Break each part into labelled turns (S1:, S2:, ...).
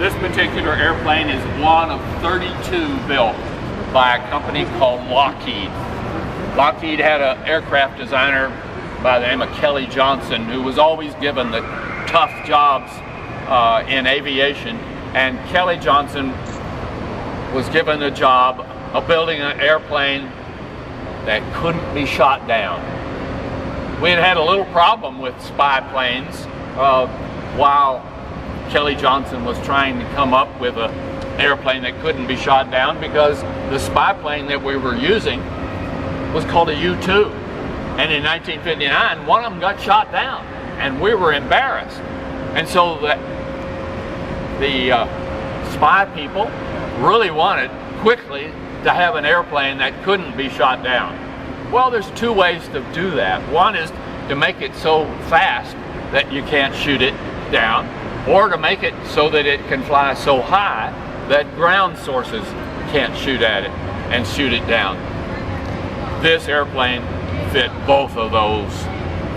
S1: This particular airplane is one of 32 built by a company called Lockheed. Lockheed had an aircraft designer by the name of Kelly Johnson, who was always given the tough jobs in aviation, and Kelly Johnson was given the job of building an airplane that couldn't be shot down. We had a little problem with spy planes while Kelly Johnson was trying to come up with an airplane that couldn't be shot down, because the spy plane that we were using was called a U-2. And in 1959, one of them got shot down, and we were embarrassed. And so the spy people really wanted quickly to have an airplane that couldn't be shot down. Well, there's two ways to do that. One is to make it so fast that you can't shoot it down, or to make it so that it can fly so high that ground sources can't shoot at it and shoot it down. This airplane fit both of those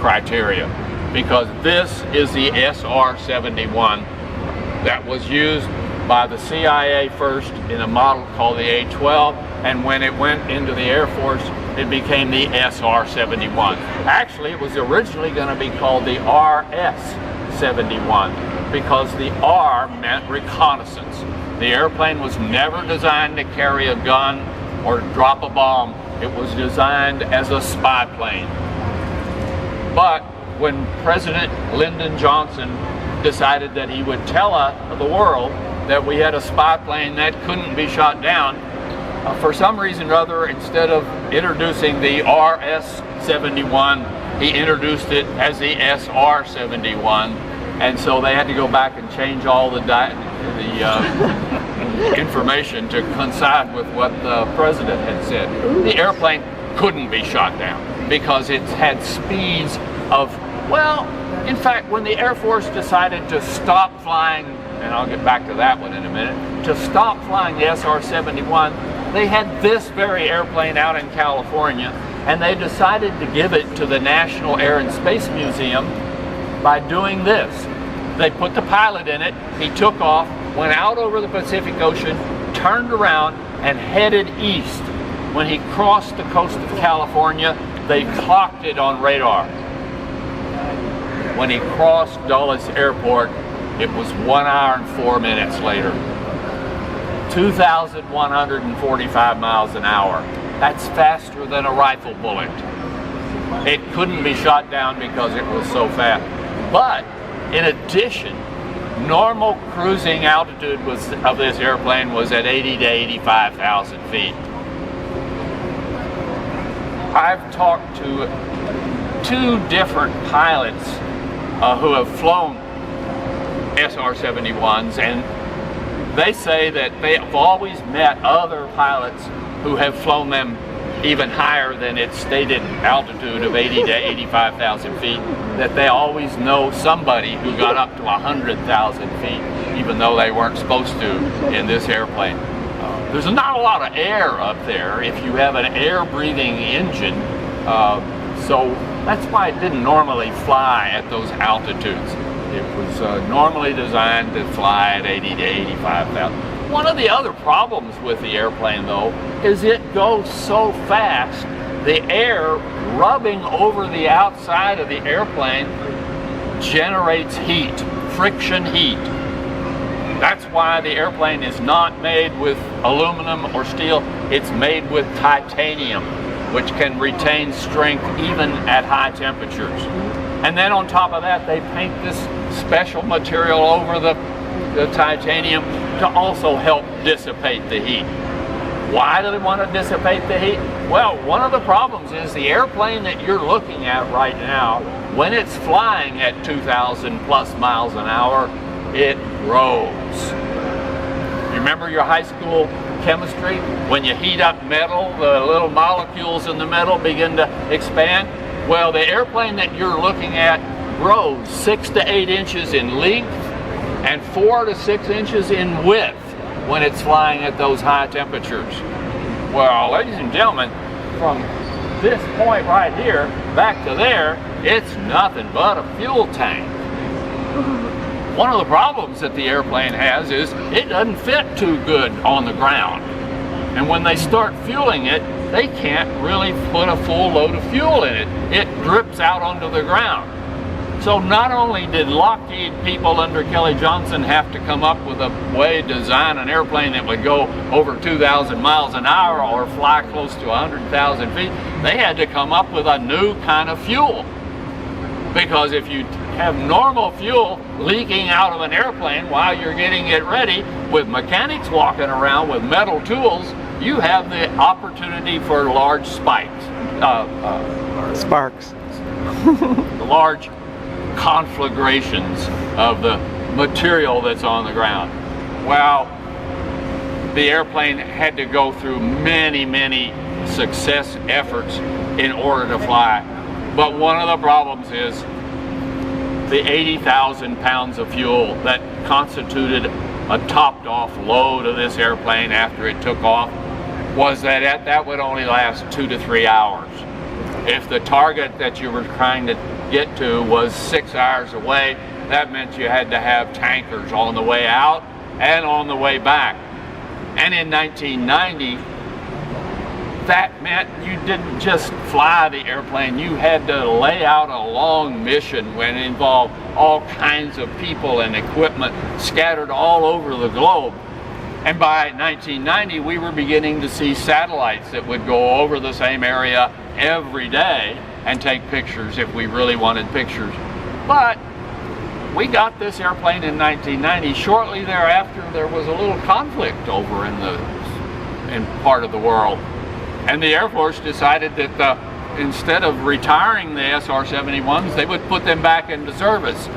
S1: criteria, because this is the SR-71 that was used by the CIA first in a model called the A-12, and when it went into the Air Force, it became the SR-71. Actually, it was originally going to be called the RS-71, because the R meant reconnaissance. The airplane was never designed to carry a gun or drop a bomb. It was designed as a spy plane. But when President Lyndon Johnson decided that he would tell the world that we had a spy plane that couldn't be shot down, for some reason or other, instead of introducing the RS-71, he introduced it as the SR-71, and so they had to go back and change all the information to coincide with what the president had said. The airplane couldn't be shot down because it had speeds of, well, in fact, when the Air Force decided to stop flying, and I'll get back to that one in a minute, to stop flying the SR-71, they had this very airplane out in California, and they decided to give it to the National Air and Space Museum by doing this. They put the pilot in it, he took off, went out over the Pacific Ocean, turned around, and headed east. When he crossed the coast of California, they clocked it on radar. When he crossed Dulles Airport, it was 1 hour and 4 minutes later. 2,145 miles an hour. That's faster than a rifle bullet. It couldn't be shot down because it was so fast. But in addition, normal cruising altitude of this airplane was at 80 to 85,000 feet. I've talked to two different pilots who have flown SR-71s, and they say that they have always met other pilots who have flown them even higher than its stated altitude of 80 to 85,000 feet, that they always know somebody who got up to 100,000 feet, even though they weren't supposed to in this airplane. There's not a lot of air up there if you have an air-breathing engine, so that's why it didn't normally fly at those altitudes. It was normally designed to fly at 80 to 85,000. One of the other problems with the airplane, though, is it goes so fast, the air rubbing over the outside of the airplane generates heat, friction heat. That's why the airplane is not made with aluminum or steel. It's made with titanium, which can retain strength even at high temperatures. And then on top of that, they paint this special material over the titanium to also help dissipate the heat. Why do they want to dissipate the heat? Well, one of the problems is the airplane that you're looking at right now, when it's flying at 2,000 plus miles an hour, it grows. You remember your high school chemistry? When you heat up metal, the little molecules in the metal begin to expand. Well, the airplane that you're looking at grows 6 to 8 inches in length and 4 to 6 inches in width when it's flying at those high temperatures. Well, ladies and gentlemen, from this point right here back to there, it's nothing but a fuel tank. One of the problems that the airplane has is it doesn't fit too good on the ground. And when they start fueling it, they can't really put a full load of fuel in it. It drips out onto the ground. So not only did Lockheed people under Kelly Johnson have to come up with a way to design an airplane that would go over 2,000 miles an hour or fly close to 100,000 feet, they had to come up with a new kind of fuel. Because if you have normal fuel leaking out of an airplane while you're getting it ready, with mechanics walking around with metal tools, you have the opportunity for large spikes.
S2: Sparks.
S1: Large conflagrations of the material that's on the ground. Well, the airplane had to go through many, many success efforts in order to fly. But one of the problems is the 80,000 pounds of fuel that constituted a topped off load of this airplane after it took off was that would only last 2 to 3 hours. If the target that you were trying to get to was 6 hours away, that meant you had to have tankers on the way out and on the way back. And in 1990, that meant you didn't just fly the airplane, you had to lay out a long mission when it involved all kinds of people and equipment scattered all over the globe. And by 1990, we were beginning to see satellites that would go over the same area every day and take pictures if we really wanted pictures. But we got this airplane in 1990. Shortly thereafter, there was a little conflict over in part of the world. And the Air Force decided that instead of retiring the SR-71s, they would put them back into service.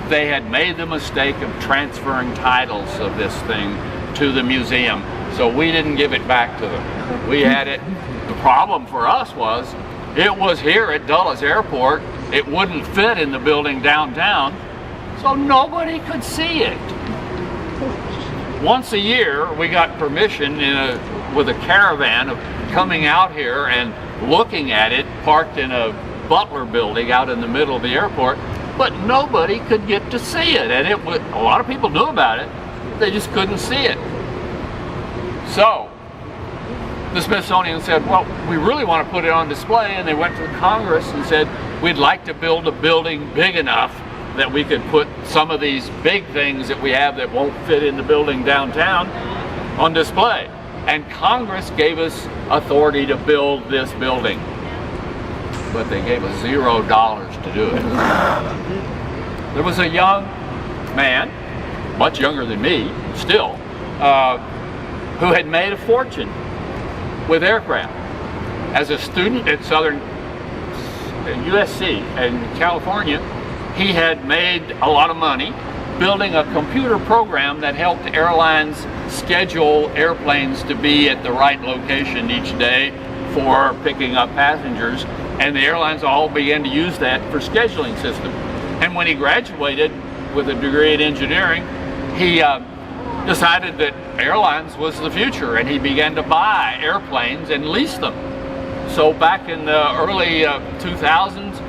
S1: They had made the mistake of transferring titles of this thing to the museum, so we didn't give it back to them. We had it. The problem for us was it was here at Dulles Airport. It wouldn't fit in the building downtown, so nobody could see it. Once a year, we got permission with a caravan of coming out here and looking at it, parked in a Butler building out in the middle of the airport, but nobody could get to see it. And a lot of people knew about it, they just couldn't see it. So the Smithsonian said, well, we really want to put it on display, and they went to Congress and said, we'd like to build a building big enough that we could put some of these big things that we have that won't fit in the building downtown on display. And Congress gave us authority to build this building, but they gave us $0 to do it. There was a young man, much younger than me still, who had made a fortune with aircraft. As a student at USC in California, he had made a lot of money building a computer program that helped airlines schedule airplanes to be at the right location each day for picking up passengers, and the airlines all began to use that for scheduling system. And when he graduated with a degree in engineering, he decided that airlines was the future, and he began to buy airplanes and lease them. So back in the early 2000s,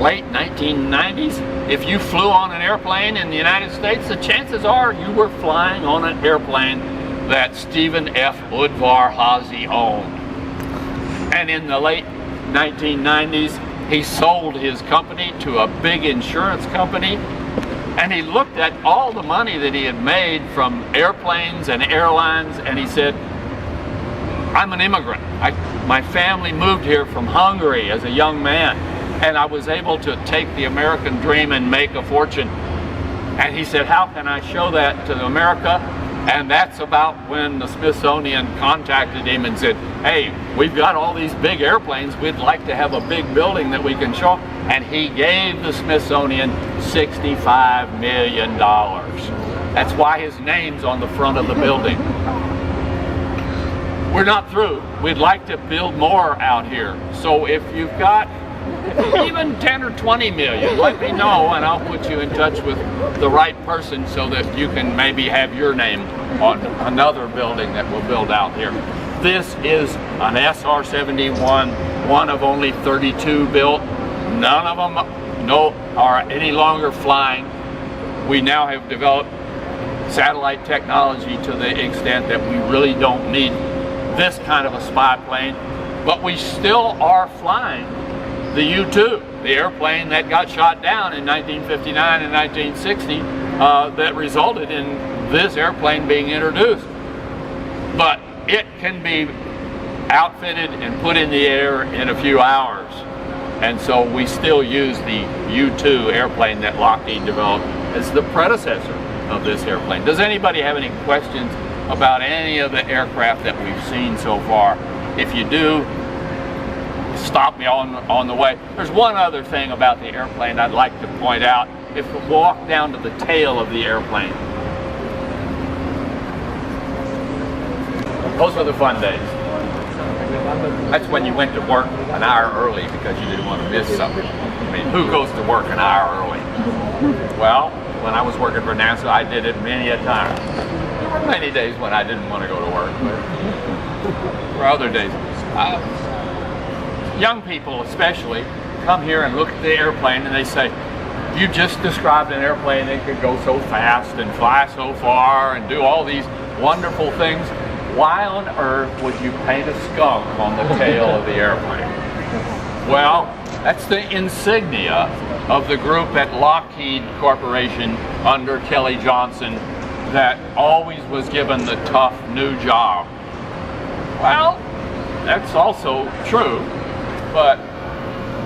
S1: late 1990s, if you flew on an airplane in the United States, the chances are you were flying on an airplane that Stephen F. Udvar Hazy owned. And in the late 1990s, he sold his company to a big insurance company, and he looked at all the money that he had made from airplanes and airlines, and he said, I'm an immigrant. My family moved here from Hungary as a young man, and I was able to take the American dream and make a fortune. And he said, how can I show that to America? And that's about when the Smithsonian contacted him and said, hey, we've got all these big airplanes, we'd like to have a big building that we can show. And he gave the Smithsonian $65 million. That's why his name's on the front of the building. We're not through. We'd like to build more out here. So if you've got even 10 or 20 million, let me know, and I'll put you in touch with the right person so that you can maybe have your name on another building that we'll build out here. This is an SR-71, one of only 32 built. None of them are any longer flying. We now have developed satellite technology to the extent that we really don't need this kind of a spy plane, but we still are flying the U-2, the airplane that got shot down in 1959 and 1960 that resulted in this airplane being introduced. But it can be outfitted and put in the air in a few hours. And so we still use the U-2 airplane that Lockheed developed as the predecessor of this airplane. Does anybody have any questions about any of the aircraft that we've seen so far? If you do, stop me on the way. There's one other thing about the airplane I'd like to point out. If we walk down to the tail of the airplane, those are the fun days. That's when you went to work an hour early because you didn't want to miss something. I mean, who goes to work an hour early? Well, when I was working for NASA, I did it many a time. There were many days when I didn't want to go to work, but there were other days. Young people especially come here and look at the airplane and they say, you just described an airplane that could go so fast and fly so far and do all these wonderful things. Why on earth would you paint a skunk on the tail of the airplane? Well, that's the insignia of the group at Lockheed Corporation under Kelly Johnson that always was given the tough new job. Well, that's also true, but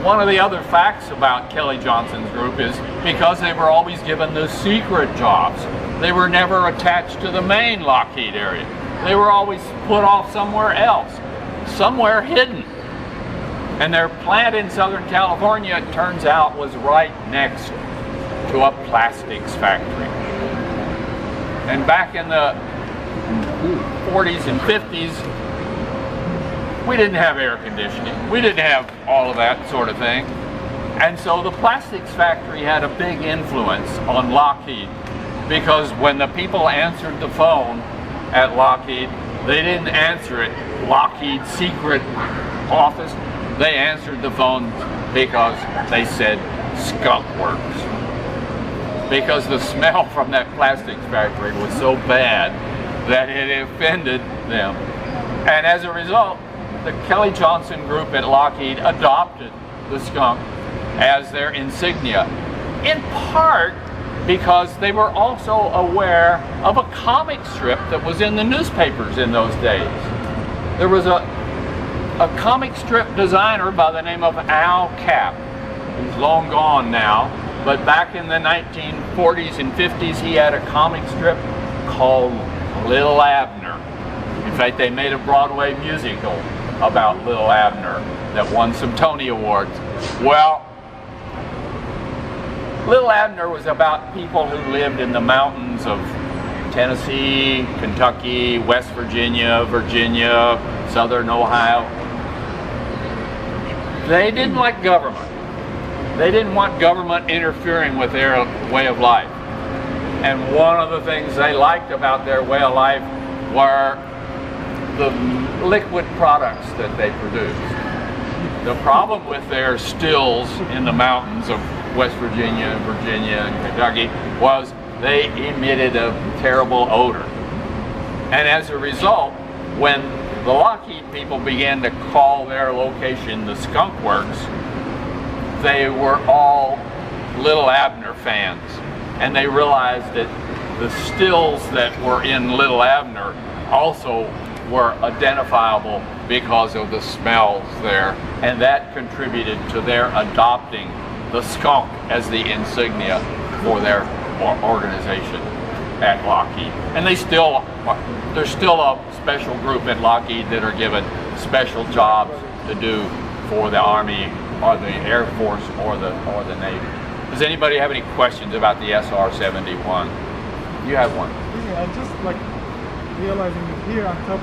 S1: one of the other facts about Kelly Johnson's group is because they were always given the secret jobs. They were never attached to the main Lockheed area. They were always put off somewhere else, somewhere hidden. And their plant in Southern California, it turns out, was right next to a plastics factory. And back in the 40s and 50s, we didn't have air conditioning. We didn't have all of that sort of thing. And so the plastics factory had a big influence on Lockheed because when the people answered the phone at Lockheed, they didn't answer it Lockheed's secret office. They answered the phone because they said skunk works. Because the smell from that plastics factory was so bad that it offended them. And as a result, the Kelly Johnson group at Lockheed adopted the skunk as their insignia, in part because they were also aware of a comic strip that was in the newspapers in those days. There was a comic strip designer by the name of Al Capp. He's long gone now, but back in the 1940s and 50s he had a comic strip called Little Abner. In fact, they made a Broadway musical about Little Abner that won some Tony Awards. Well, Little Abner was about people who lived in the mountains of Tennessee, Kentucky, West Virginia, Virginia, Southern Ohio. They didn't like government. They didn't want government interfering with their way of life. And one of the things they liked about their way of life were the liquid products that they produced. The problem with their stills in the mountains of West Virginia and Kentucky was they emitted a terrible odor. And as a result, when the Lockheed people began to call their location the Skunk Works, they were all Little Abner fans. And they realized that the stills that were in Little Abner also were identifiable because of the smells there. And that contributed to their adopting the skunk as the insignia for their organization at Lockheed. And there's still a special group at Lockheed that are given special jobs to do for the Army or the Air Force or the Navy. Does anybody have any questions about the SR-71? You have one.
S2: Yeah, I just like realizing here on top